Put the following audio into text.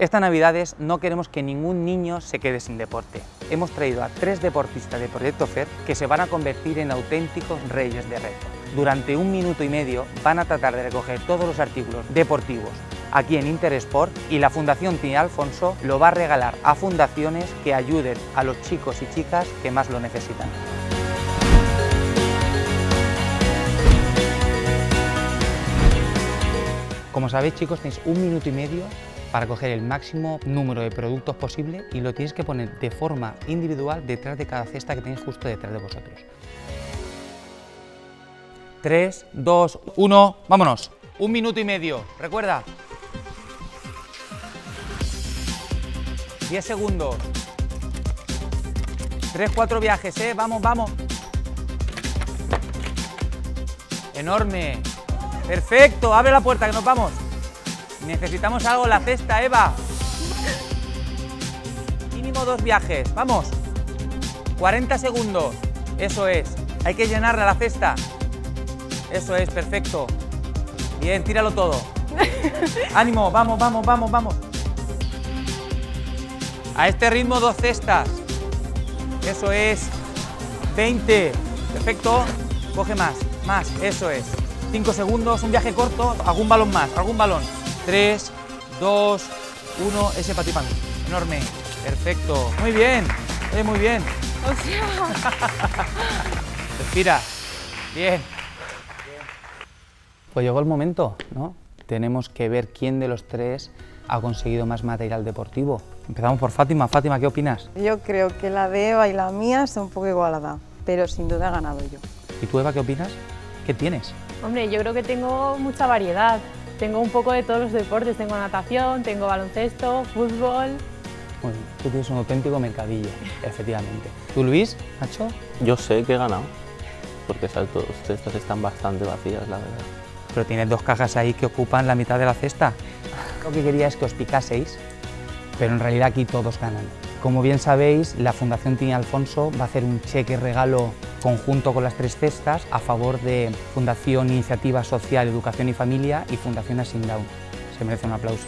Estas Navidades no queremos que ningún niño se quede sin deporte. Hemos traído a 3 deportistas de Proyecto FED que se van a convertir en auténticos reyes de reto. Durante 1 minuto y medio van a tratar de recoger todos los artículos deportivos aquí en Interesport y la Fundación Tini Alfonso lo va a regalar a fundaciones que ayuden a los chicos y chicas que más lo necesitan. Como sabéis, chicos, tenéis 1 minuto y medio para coger el máximo número de productos posible y lo tenéis que poner de forma individual detrás de cada cesta que tenéis justo detrás de vosotros. 3, 2, 1, vámonos. 1 minuto y medio, recuerda. 10 segundos. 3, 4 viajes, vamos, vamos. Enorme. Perfecto, abre la puerta que nos vamos. Necesitamos algo en la cesta, Eva. Mínimo 2 viajes, vamos. 40 segundos, eso es. Hay que llenarla la cesta. Eso es, perfecto. Bien, tíralo todo. Ánimo, vamos, vamos, vamos, vamos. A este ritmo 2 cestas. Eso es. 20. Perfecto. Coge más, eso es. 5 segundos, un viaje corto, algún balón más, algún balón. 3, 2, 1, ese para ti, para mí. Enorme, perfecto. Muy bien, muy bien. O sea... Respira. Bien. Pues llegó el momento, ¿no? Tenemos que ver quién de los 3 ha conseguido más material deportivo. Empezamos por Fátima. Fátima, ¿qué opinas? Yo creo que la de Eva y la mía son un poco igualadas, pero sin duda he ganado yo. ¿Y tú, Eva, qué opinas? ¿Qué tienes? Hombre, yo creo que tengo mucha variedad. Tengo un poco de todos los deportes. Tengo natación, tengo baloncesto, fútbol... Bueno, tú tienes un auténtico mercadillo, efectivamente. ¿Tú, Luis, Nacho? Yo sé que he ganado, porque esas 2 cestas están bastante vacías, la verdad. Pero tienes 2 cajas ahí que ocupan la mitad de la cesta. Lo que quería es que os picaseis, pero en realidad aquí todos ganan. Como bien sabéis, la Fundación Tini Alfonso va a hacer un cheque regalo conjunto con las 3 cestas a favor de Fundación Iniciativa Social, Educación y Familia y Fundación Asing Down. Se merece un aplauso.